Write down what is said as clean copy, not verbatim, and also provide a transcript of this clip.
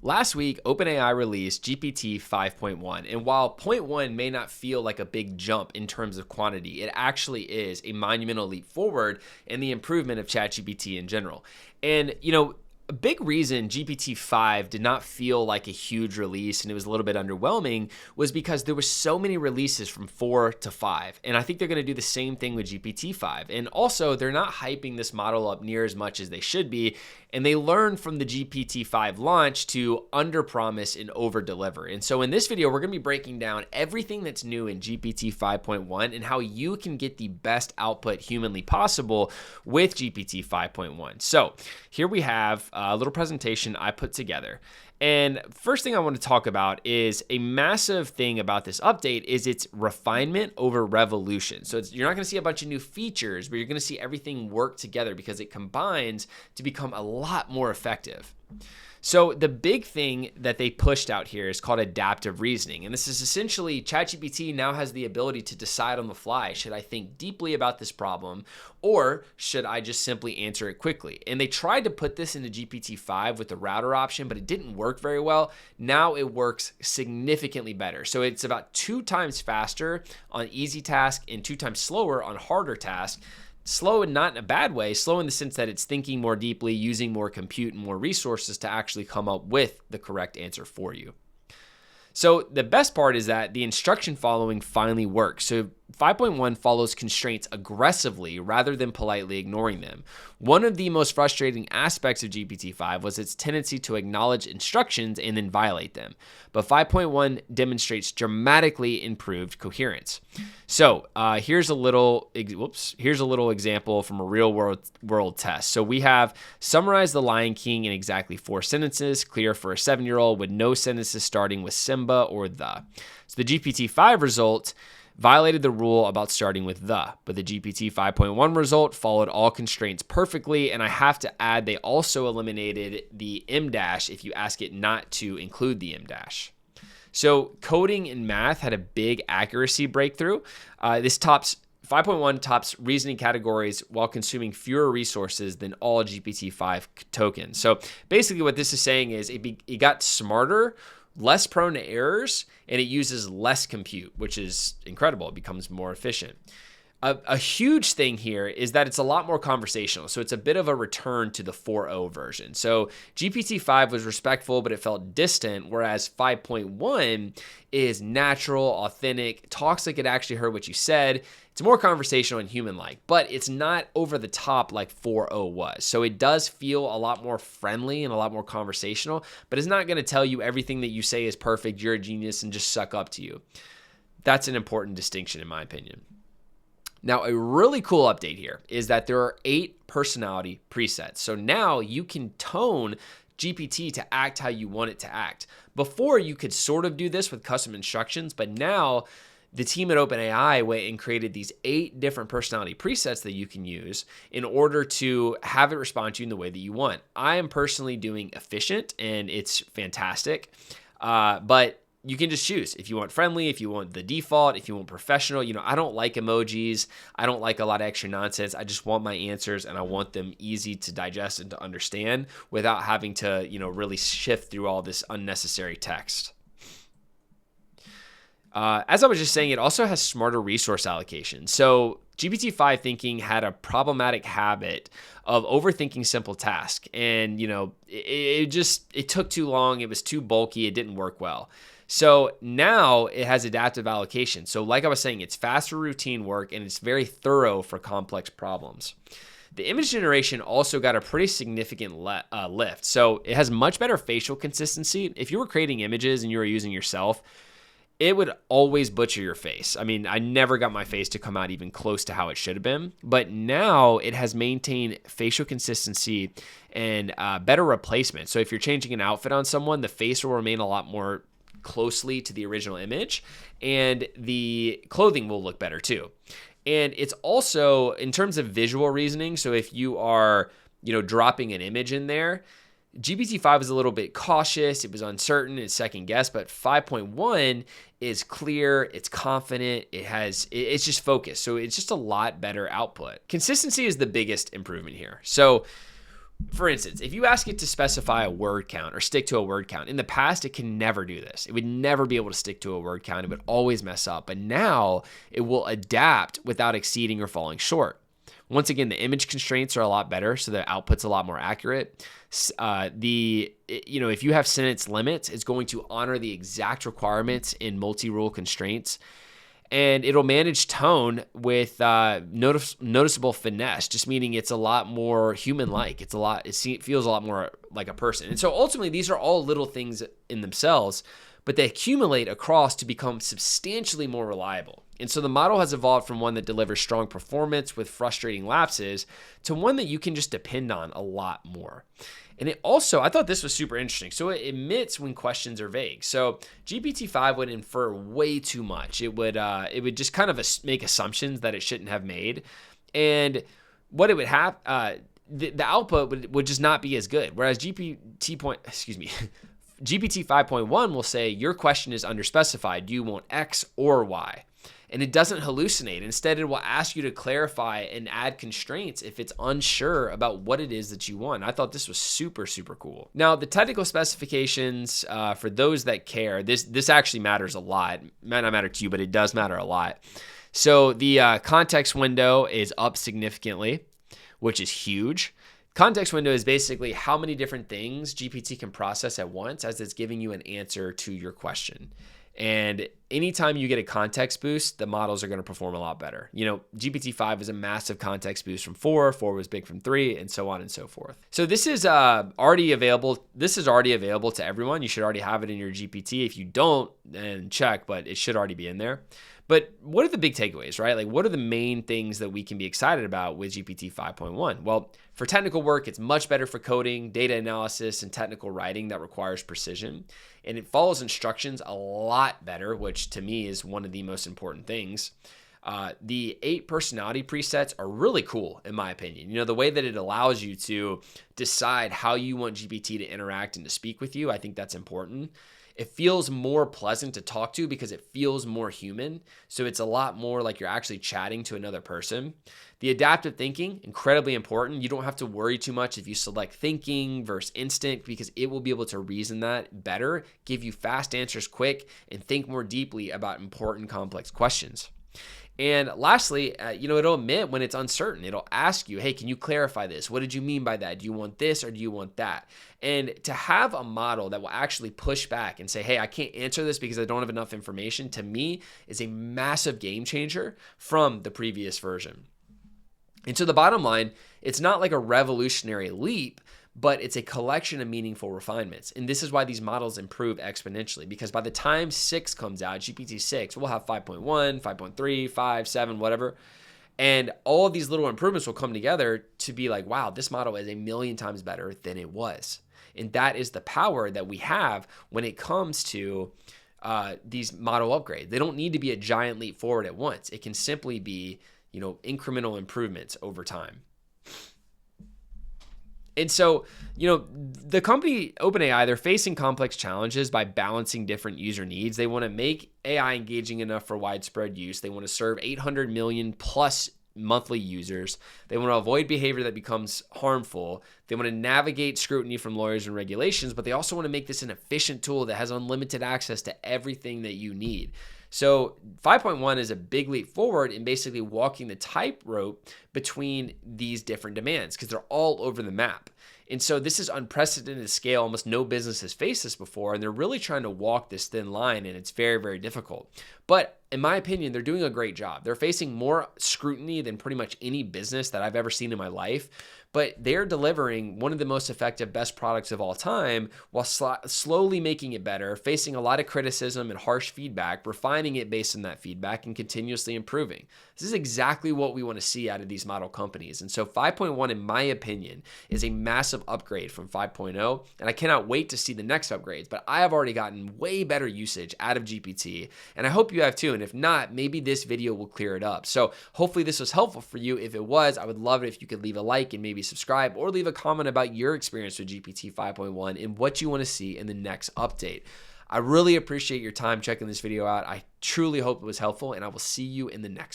Last week, OpenAI released GPT 5.1, and while point 1 may not feel like a big jump in terms of quantity, it actually is a monumental leap forward in the improvement of ChatGPT in general. And, a big reason GPT-5 did not feel like a huge release and it was a little bit underwhelming was because there were so many releases from 4 to 5. And I think they're going to do the same thing with GPT-5. And also, they're not hyping this model up near as much as they should be. And they learned from the GPT-5 launch to underpromise and overdeliver. And so in this video, we're going to be breaking down everything that's new in GPT 5.1 and how you can get the best output humanly possible with GPT 5.1. So here we have a little presentation I put together. And first thing I want to talk about is a massive thing about this update is its refinement over revolution. So you're not going to see a bunch of new features, but you're going to see everything work together because it combines to become a lot more effective. So the big thing that they pushed out here is called adaptive reasoning. And this is essentially ChatGPT now has the ability to decide on the fly. Should I think deeply about this problem or should I just simply answer it quickly? And they tried to put this into GPT-5 with the router option, but it didn't work very well. Now it works significantly better. So it's about 2 times faster on easy tasks and 2 times slower on harder tasks. Slow and not in a bad way, slow in the sense that it's thinking more deeply, using more compute and more resources to actually come up with the correct answer for you. So the best part is that the instruction following finally works. So 5.1 follows constraints aggressively rather than politely ignoring them. One of the most frustrating aspects of GPT-5 was its tendency to acknowledge instructions and then violate them. But 5.1 demonstrates dramatically improved coherence. So here's a little example from a real world test. So we have summarized The Lion King in exactly 4 sentences, clear for a 7-year-old with no sentences starting with Simba or the. So the GPT-5 result violated the rule about starting with the, but the GPT 5.1 result followed all constraints perfectly, and I have to add they also eliminated the em dash if you ask it not to include the em dash. So coding and math had a big accuracy breakthrough. This 5.1 tops reasoning categories while consuming fewer resources than all GPT-5 tokens. So basically what this is saying is it got smarter, less prone to errors, and it uses less compute, which is incredible. It becomes more efficient. A huge thing here is that it's a lot more conversational. So it's a bit of a return to the 4.0 version. So GPT-5 was respectful, but it felt distant, whereas 5.1 is natural, authentic, talks like it actually heard what you said. It's more conversational and human-like, but it's not over the top like 4.0 was. So it does feel a lot more friendly and a lot more conversational, but it's not going to tell you everything that you say is perfect, you're a genius, and just suck up to you. That's an important distinction in my opinion. Now, a really cool update here is that there are 8 personality presets. So now you can tone GPT to act how you want it to act. Before, you could sort of do this with custom instructions, but now the team at OpenAI went and created these 8 different personality presets that you can use in order to have it respond to you in the way that you want. I am personally doing efficient, and it's fantastic, but you can just choose if you want friendly, if you want the default, if you want professional. I don't like emojis. I don't like a lot of extra nonsense. I just want my answers and I want them easy to digest and to understand without having to, really shift through all this unnecessary text. As I was just saying, it also has smarter resource allocation. So GPT-5 thinking had a problematic habit of overthinking simple tasks. And, it took too long. It was too bulky. It didn't work well. So now it has adaptive allocation. So like I was saying, it's faster routine work and it's very thorough for complex problems. The image generation also got a pretty significant lift. So it has much better facial consistency. If you were creating images and you were using yourself, it would always butcher your face. I mean, I never got my face to come out even close to how it should have been. But now it has maintained facial consistency and better replacement. So if you're changing an outfit on someone, the face will remain a lot more closely to the original image, and the clothing will look better too. And it's also in terms of visual reasoning. So if you are, dropping an image in there, GPT-5 is a little bit cautious. It was uncertain. It's second guess, but 5.1 is clear. It's confident. It's just focused. So it's just a lot better output. Consistency is the biggest improvement here. So For instance, if you ask it to specify a word count or stick to a word count, in the past, it can never do this. It would never be able to stick to a word count. It would always mess up. But now it will adapt without exceeding or falling short. Once again, the image constraints are a lot better, so the output's a lot more accurate. If you have sentence limits, it's going to honor the exact requirements in multi-rule constraints. And it'll manage tone with noticeable finesse, just meaning it's a lot more human-like. It feels a lot more like a person. And so ultimately, these are all little things in themselves, but they accumulate across to become substantially more reliable. And so the model has evolved from one that delivers strong performance with frustrating lapses to one that you can just depend on a lot more. And it also, I thought this was super interesting. So it admits when questions are vague. So GPT-5 would infer way too much. It would just kind of make assumptions that it shouldn't have made. And what it would have, the output would just not be as good. Whereas GPT-5.1 will say, your question is underspecified. Do you want X or Y? And it doesn't hallucinate. Instead, it will ask you to clarify and add constraints if it's unsure about what it is that you want. I thought this was super, super cool. Now, the technical specifications, for those that care, this actually matters a lot. It might not matter to you, but it does matter a lot. So the context window is up significantly, which is huge. Context window is basically how many different things GPT can process at once as it's giving you an answer to your question. And anytime you get a context boost, the models are going to perform a lot better. GPT-5 is a massive context boost from 4 was big from 3, and so on and so forth. So this is already available. This is already available to everyone. You should already have it in your GPT. If you don't, then check, but it should already be in there. But what are the big takeaways, right? Like, what are the main things that we can be excited about with GPT 5.1? Well, for technical work, it's much better for coding, data analysis, and technical writing that requires precision. And it follows instructions a lot better, which to me is one of the most important things. The 8 personality presets are really cool, in my opinion. The way that it allows you to decide how you want GPT to interact and to speak with you, I think that's important. It feels more pleasant to talk to because it feels more human. So it's a lot more like you're actually chatting to another person. The adaptive thinking, incredibly important. You don't have to worry too much if you select thinking versus instant because it will be able to reason that better, give you fast answers quick, and think more deeply about important complex questions. And lastly, it'll admit when it's uncertain. It'll ask you, hey, can you clarify this? What did you mean by that? Do you want this or do you want that? And to have a model that will actually push back and say, hey, I can't answer this because I don't have enough information, to me is a massive game changer from the previous version. And so the bottom line, it's not like a revolutionary leap, but it's a collection of meaningful refinements. And this is why these models improve exponentially, because by the time 6 comes out, GPT-6, we'll have 5.1, 5.3, 5, 7, whatever. And all of these little improvements will come together to be like, wow, this model is a million times better than it was. And that is the power that we have when it comes to these model upgrades. They don't need to be a giant leap forward at once. It can simply be, incremental improvements over time. And so, the company OpenAI, they're facing complex challenges by balancing different user needs. They want to make AI engaging enough for widespread use. They want to serve 800 million plus monthly users. They want to avoid behavior that becomes harmful. They want to navigate scrutiny from lawyers and regulations, but they also want to make this an efficient tool that has unlimited access to everything that you need. So 5.1 is a big leap forward in basically walking the tightrope between these different demands because they're all over the map. And so this is unprecedented scale. Almost no business has faced this before, and they're really trying to walk this thin line, and it's very, very difficult. But in my opinion, they're doing a great job. They're facing more scrutiny than pretty much any business that I've ever seen in my life, but they're delivering one of the most effective, best products of all time while slowly making it better, facing a lot of criticism and harsh feedback, refining it based on that feedback, and continuously improving. This is exactly what we want to see out of these model companies. And so 5.1, in my opinion, is a massive upgrade from 5.0, and I cannot wait to see the next upgrades, but I have already gotten way better usage out of GPT, and I hope you have too. And if not, maybe this video will clear it up. So hopefully this was helpful for you. If it was, I would love it if you could leave a like and maybe subscribe or leave a comment about your experience with GPT 5.1 and what you want to see in the next update. I really appreciate your time checking this video out. I truly hope it was helpful, and I will see you in the next one.